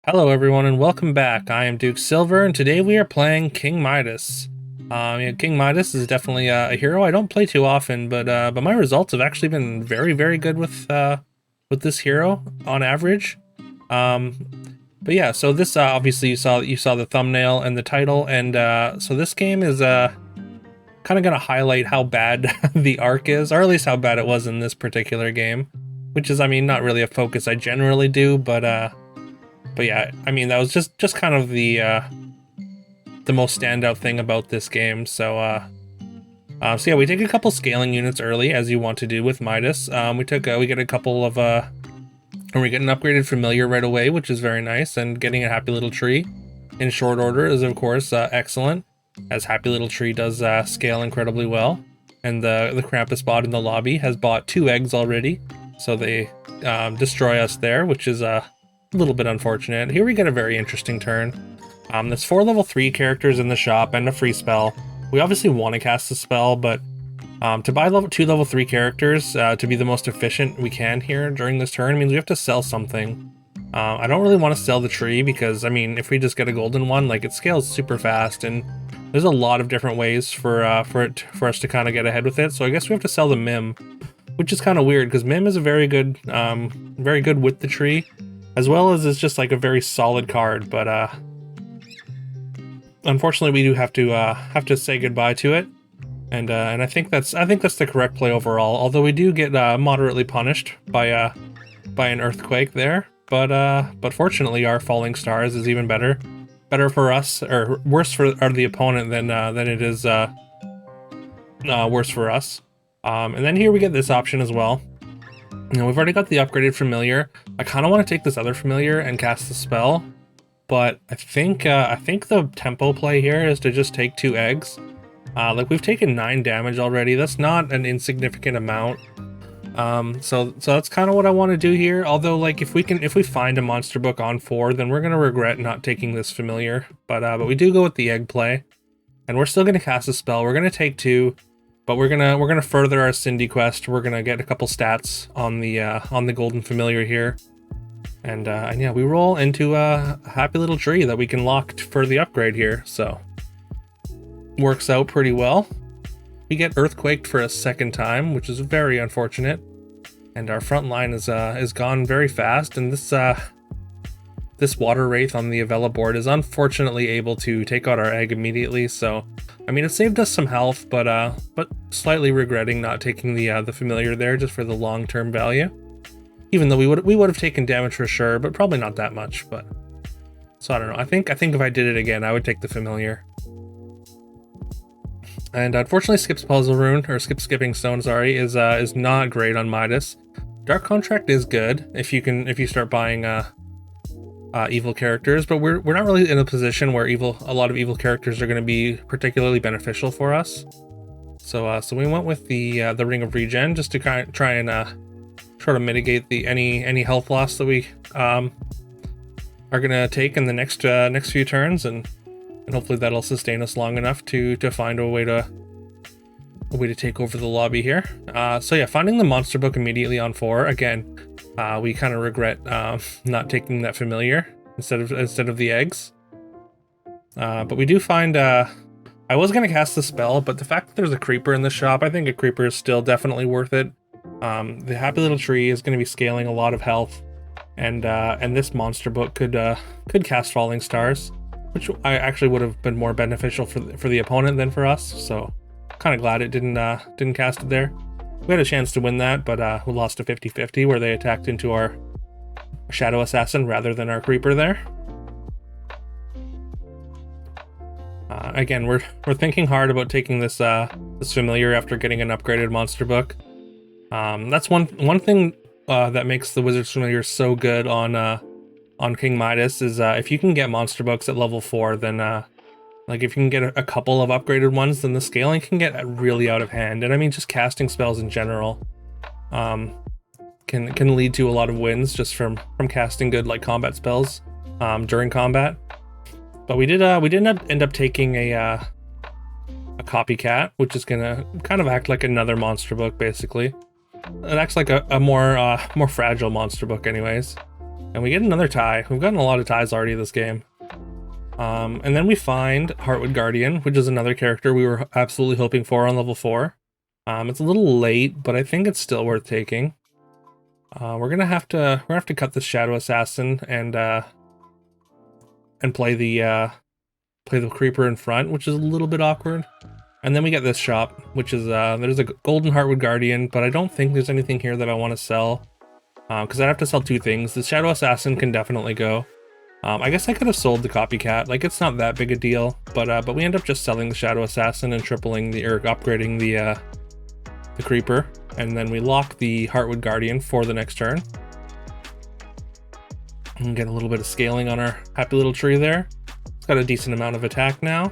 Hello everyone and welcome back. I am Duke Silver and today we are playing King Midas. King Midas is definitely a hero I don't play too often, but my results have actually been very good with this hero on average. But yeah, so this obviously you saw the thumbnail and the title, and so this game is kind of gonna highlight how bad the arc is, or at least how bad it was in this particular game, which is, I mean, not really a focus I generally do, but yeah, I mean, that was just kind of the most standout thing about this game. So so yeah, we take a couple scaling units early, as you want to do with Midas. We get a couple of and we get an upgraded familiar right away, which is very nice, and getting a happy little tree in short order is of course excellent, as happy little tree does scale incredibly well. And the Krampus bot in the lobby has bought 2 eggs already, so they destroy us there, which is a little bit unfortunate. Here we get a very interesting turn. There's 4 level 3 characters in the shop and a free spell. We obviously want to cast the spell, but to buy 2 level 3 characters to be the most efficient we can here during this turn means we have to sell something. I don't really want to sell the tree because, I mean, if we just get a golden one, like, it scales super fast, and there's a lot of different ways for us to kind of get ahead with it. So I guess we have to sell the Mim, which is kind of weird because Mim is a very good with the tree, as well as it's just like a very solid card, but unfortunately we do have to say goodbye to it, and I think that's the correct play overall. Although we do get moderately punished by an earthquake there, but fortunately our falling stars is even better for us, or worse for the opponent than it is worse for us. And then here we get this option as well. You know, we've already got the upgraded familiar. I kind of want to take this other familiar and cast the spell, but I think the tempo play here is to just take 2 eggs. Like, we've taken 9 damage already. That's not an insignificant amount. So that's kind of what I want to do here. Although, like, if we find a monster book on 4, then we're gonna regret not taking this familiar. But we do go with the egg play, and we're still gonna cast a spell. We're gonna take 2. But we're gonna further our Cindy quest. We're gonna get a couple stats on the golden familiar here, and yeah, we roll into a happy little tree that we can lock for the upgrade here. So works out pretty well. We get earthquaked for a second time, which is very unfortunate, and our front line is gone very fast. And this water wraith on the Avella board is unfortunately able to take out our egg immediately. So, I mean, it saved us some health, but slightly regretting not taking the familiar there just for the long-term value. Even though we would have taken damage for sure, but probably not that much. But so I don't know. I think if I did it again, I would take the familiar. And unfortunately, Skip's puzzle rune, or skipping stone, sorry, is not great on Midas. Dark contract is good if you start buying evil characters, but we're not really in a position where a lot of evil characters are going to be particularly beneficial for us. So we went with the Ring of Regen just to try and sort of mitigate any health loss that we are going to take in the next few turns, and hopefully that'll sustain us long enough to find a way to take over the lobby here. So yeah, finding the monster book immediately on 4 again. We kind of regret not taking that familiar instead of the eggs. But we do find I was gonna cast the spell, but the fact that there's a creeper in the shop, I think a creeper is still definitely worth it. The happy little tree is going to be scaling a lot of health, and this monster book could cast falling stars, which I actually would have been more beneficial for the opponent than for us. So kind of glad it didn't cast it there. We had a chance to win that, but we lost to 50-50 where they attacked into our Shadow Assassin rather than our Creeper there. Again, we're thinking hard about taking this familiar after getting an upgraded monster book. That's one thing that makes the Wizard's Familiar so good on King Midas is if you can get monster books at level 4, then like, if you can get a couple of upgraded ones, then the scaling can get really out of hand. And I mean, just casting spells in general can lead to a lot of wins just from casting good, like, combat spells during combat. But we did end up taking a copycat, which is gonna kind of act like another monster book, basically. It acts like a more fragile monster book anyways. And we get another tie. We've gotten a lot of ties already this game. And then we find Heartwood Guardian, which is another character we were absolutely hoping for on level 4. It's a little late, but I think it's still worth taking. We're gonna have to cut this Shadow Assassin and play the Creeper in front, which is a little bit awkward. And then we get this shop, which is there's a golden Heartwood Guardian, but I don't think there's anything here that I want to sell, because I'd have to sell 2 things. The Shadow Assassin can definitely go. I guess I could have sold the copycat. Like, it's not that big a deal, but we end up just selling the Shadow Assassin and upgrading the Creeper, and then we lock the Heartwood Guardian for the next turn. And get a little bit of scaling on our happy little tree there. It's got a decent amount of attack now.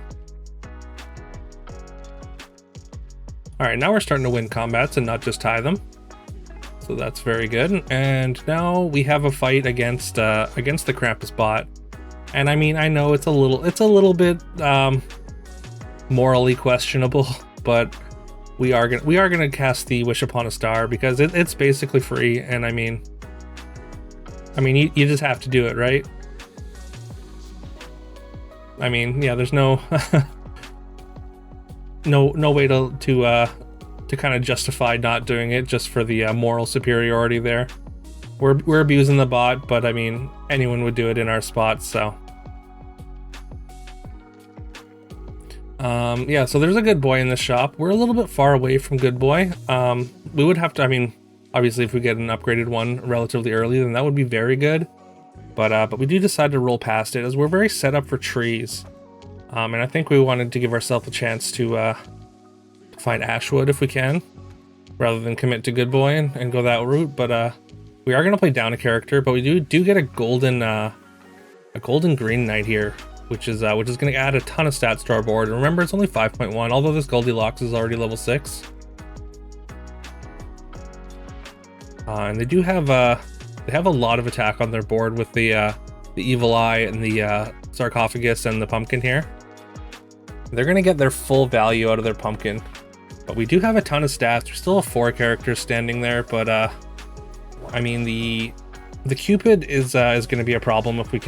Alright, now we're starting to win combats and not just tie them. So that's very good. And now we have a fight against the Krampus bot. And I mean, I know it's a little bit morally questionable, but we are gonna cast the Wish Upon a Star because it's basically free, and I mean you just have to do it, right? I mean, yeah, there's no no way to kind of justify not doing it just for the moral superiority there. We're abusing the bot, but I mean, anyone would do it in our spot, so. Yeah, so there's a good boy in the shop. We're a little bit far away from good boy. We would have to, I mean, obviously if we get an upgraded one relatively early, then that would be very good. But we do decide to roll past it as we're very set up for trees. And I think we wanted to give ourselves a chance to find Ashwood if we can, rather than commit to good boy and go that route. But we are gonna play down a character, but we do get a golden green knight here, which is gonna add a ton of stats to our board. And remember, it's only 5.1, although this Goldilocks is already level 6. And they do have a lot of attack on their board with the Evil Eye and the Sarcophagus and the Pumpkin here. They're gonna get their full value out of their Pumpkin. But we do have a ton of stats. We still have 4 characters standing there, but I mean the Cupid is going to be a problem if we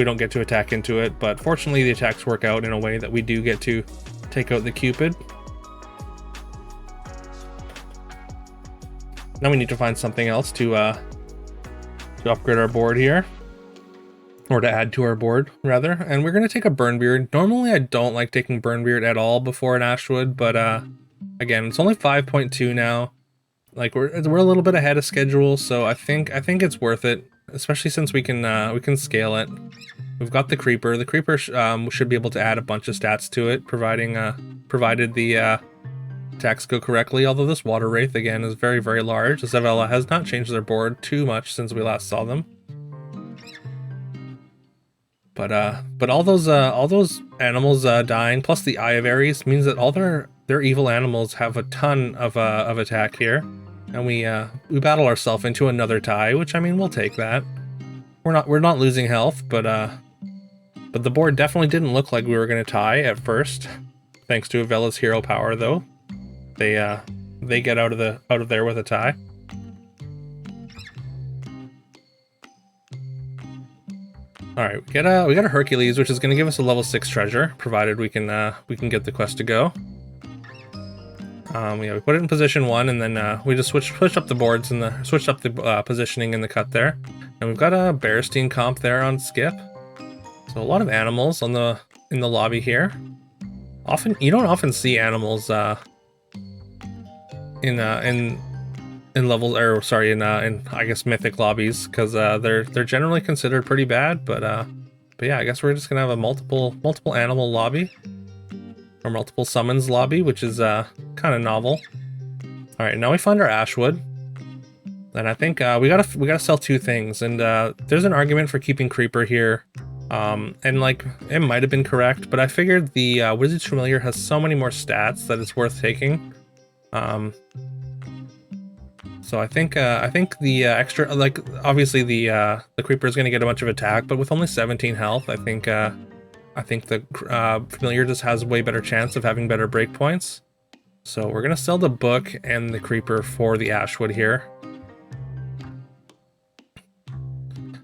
don't get to attack into it. But fortunately, the attacks work out in a way that we do get to take out the Cupid. Now we need to find something else to upgrade our board here, or to add to our board rather. And we're going to take a Burnbeard. Normally, I don't like taking Burnbeard at all before an Ashwood, but again, it's only 5.2 now. Like we're a little bit ahead of schedule, so I think it's worth it, especially since we can scale it. We've got the Creeper. The Creeper should be able to add a bunch of stats to it, provided the attacks go correctly. Although this Water Wraith again is very, very large. Zavella has not changed their board too much since we last saw them. But all those animals dying, plus the Eye of Ares, means that all their evil animals have a ton of attack here, and we battle ourselves into another tie, which I mean we'll take that. We're not losing health, but the board definitely didn't look like we were gonna tie at first, thanks to Avella's hero power though. They get out of there with a tie. All right, we got a Hercules, which is going to give us a level 6 treasure, provided we can get the quest to go. Yeah, we put it in position 1, and then we just switched up the boards and switched up the positioning in the cut there. And we've got a Bearstein comp there on skip. So a lot of animals in the lobby here. You don't often see animals in I guess mythic lobbies, because they're generally considered pretty bad, but yeah, I guess we're just gonna have a multiple animal lobby, or multiple summons lobby, which is kind of novel. All right, now we find our Ashwood, and I think we gotta sell 2 things, and there's an argument for keeping Creeper here, and like it might have been correct, but I figured the Wizard's Familiar has so many more stats that it's worth taking. So I think the extra, like, obviously the Creeper is going to get a bunch of attack, but with only 17 health, I think the Familiar just has a way better chance of having better breakpoints. So we're going to sell the book and the Creeper for the Ashwood here.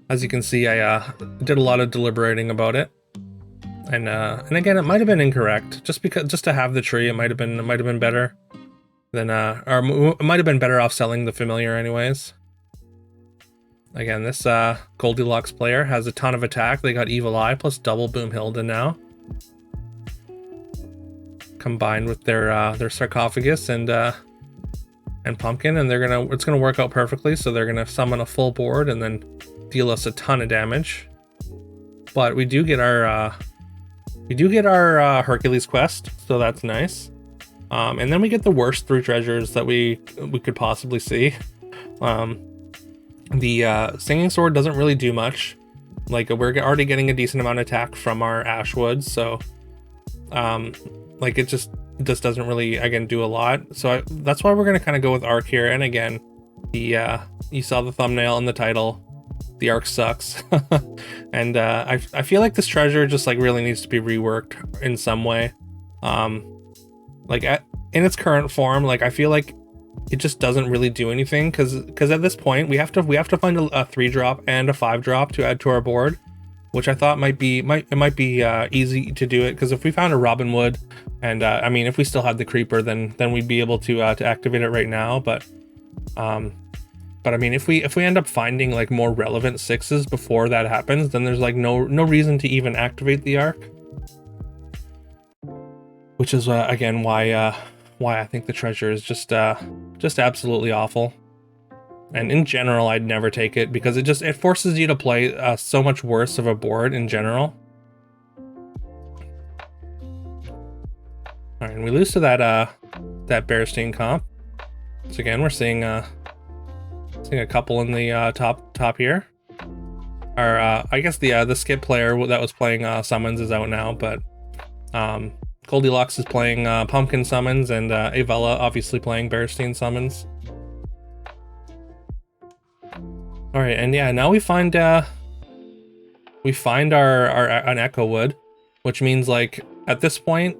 As you can see, I did a lot of deliberating about it, and again, it might have been incorrect. Just to have the tree, it might have been better than or it might have been better off selling the familiar anyways. Again, this Goldilocks player has a ton of attack. They got Evil Eye plus double Boom Hilda now, combined with their sarcophagus and pumpkin, and it's gonna work out perfectly. So they're gonna summon a full board and then deal us a ton of damage. But we do get our Hercules quest, so that's nice. And then we get the worst 3 treasures that we could possibly see. The Singing Sword doesn't really do much. Like, we're already getting a decent amount of attack from our Ashwood, so like it just doesn't really, again, do a lot. So that's why we're gonna kind of go with Arc here. And again, you saw the thumbnail and the title. The Arc sucks. And I feel like this treasure just like really needs to be reworked in some way. Like in its current form, like I feel like it just doesn't really do anything, because at this point we have to find a 3-drop and a 5-drop to add to our board, which I thought might be easy to do it, because if we found a Robin Wood, and I mean, if we still had the Creeper, then we'd be able to activate it right now. But I mean, if we end up finding like more relevant 6s before that happens, then there's like no reason to even activate the Arc, which is again why I think the treasure is just absolutely awful. And in general, I'd never take it, because it forces you to play so much worse of a board in general. All right, and we lose to that Bearstein comp. So again, we're seeing a couple in the top here. Or I guess the skip player that was playing summons is out now, but Goldilocks is playing Pumpkin summons, and Avella obviously playing Bearstein summons. All right, and yeah, now we find an Echo Wood, which means like at this point,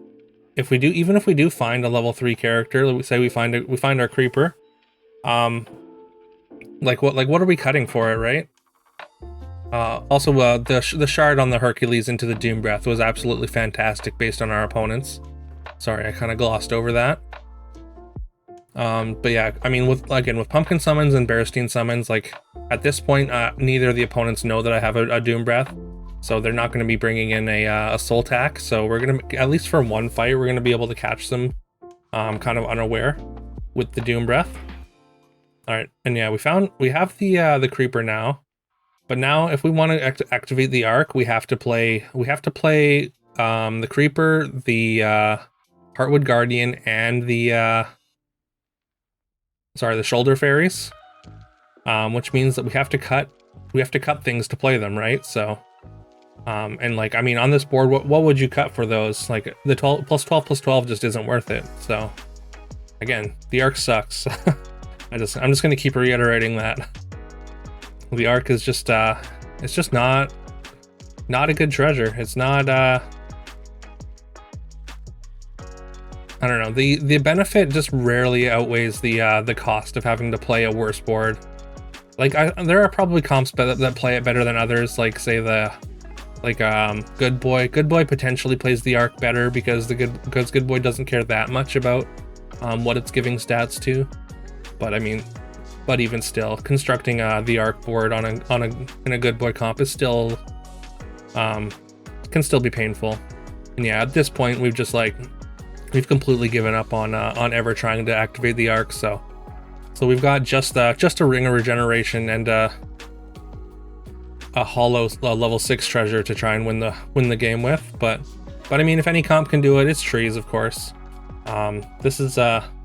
if we do find a level 3 character, let's say we find our Creeper, like what are we cutting for it, right? Also, the shard on the Hercules into the Doom Breath was absolutely fantastic based on our opponents. Sorry, I kind of glossed over that. But yeah, I mean, with Pumpkin summons and Bearstein summons, like at this point, neither of the opponents know that I have a Doom Breath, so they're not going to be bringing in a Soul Tack. So we're gonna, at least for one fight, we're gonna be able to catch them, kind of unaware with the Doom Breath. All right, and yeah, we have the Creeper now. But now, if we want to activate the Arc, we have to play the Creeper, the Heartwood Guardian, and the Shoulder Fairies, which means that we have to cut things to play them, right? So, and like, I mean, on this board, what would you cut for those? Like the 12 plus 12 just isn't worth it. So, again, the Arc sucks. I'm just gonna keep reiterating that. The Arc is just it's just not a good treasure. It's not I don't know, the benefit just rarely outweighs the cost of having to play a worse board. Like there are probably comps that play it better than others, like say Good Boy. Good Boy potentially plays the Arc better because Good Boy doesn't care that much about what it's giving stats to. But I mean, but even still, constructing the Arc board in a Good Boy comp is still can still be painful. And yeah, at this point we've we've completely given up on ever trying to activate the Arc. So we've got just a Ring of Regeneration and a hollow level 6 treasure to try and win the game with. But I mean, if any comp can do it, it's trees, of course. This is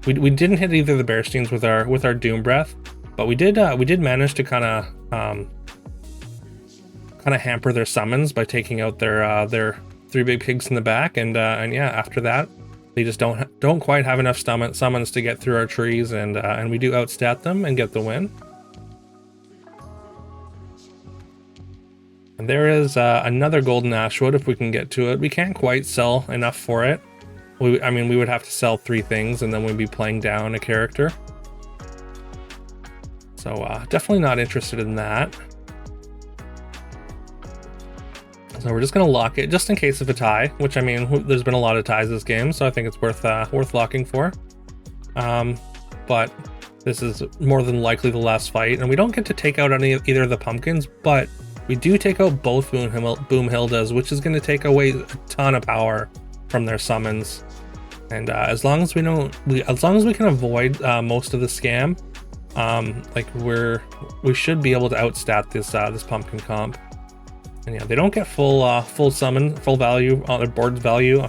we didn't hit either of the Bearsteins with our Doom Breath, but we did manage to kind of hamper their summons by taking out their 3 big pigs in the back, and yeah, after that they just don't quite have enough summons to get through our trees, and we do outstat them and get the win. And there is another golden Ashwood if we can get to it. We can't quite sell enough for it. I mean, we would have to sell 3 things, and then we'd be playing down a character. So definitely not interested in that. So we're just gonna lock it just in case of a tie, which I mean, there's been a lot of ties this game, so I think it's worth locking for. But this is more than likely the last fight, and we don't get to take out either of the pumpkins, but we do take out both Boomhildas, which is going to take away a ton of power from their summons. And as long as we can avoid most of the scam, we should be able to outstat this pumpkin comp. And yeah, they don't get full summon, full value on their board value.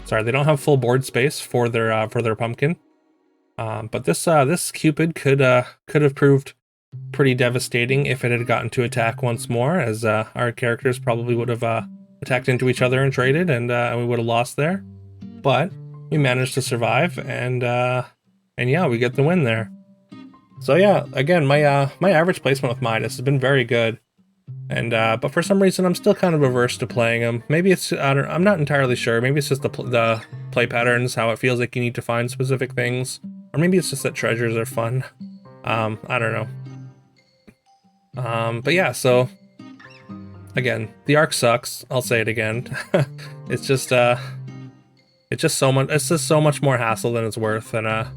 Sorry, they don't have full board space for their pumpkin. But this Cupid could have proved pretty devastating if it had gotten to attack once more, as our characters probably would have attacked into each other and traded, and we would have lost there. But we managed to survive, and yeah, we get the win there. So yeah, again, my average placement with Midas has been very good, and but for some reason I'm still kind of averse to playing him. Maybe it's I'm not entirely sure. Maybe it's just the play patterns, how it feels like you need to find specific things, or maybe it's just that treasures are fun. I don't know. But yeah, so again, the arc sucks. I'll say it again. It's just so much more hassle than it's worth, and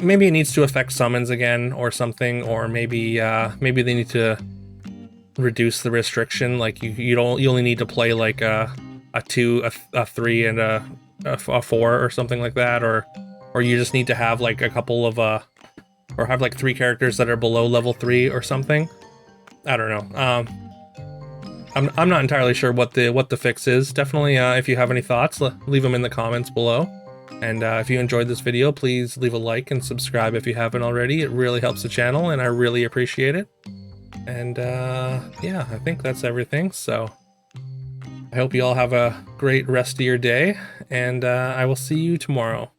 maybe it needs to affect summons again or something, or maybe they need to reduce the restriction. Like you only need to play like a 2, a 3, and a 4 or something like that, or you just need to have like a couple of or have like 3 characters that are below level 3 or something. I don't know. I'm not entirely sure what the fix is. Definitely, if you have any thoughts, leave them in the comments below. And if you enjoyed this video, please leave a like and subscribe if you haven't already. It really helps the channel, and I really appreciate it. And yeah, I think that's everything. So I hope you all have a great rest of your day, and I will see you tomorrow.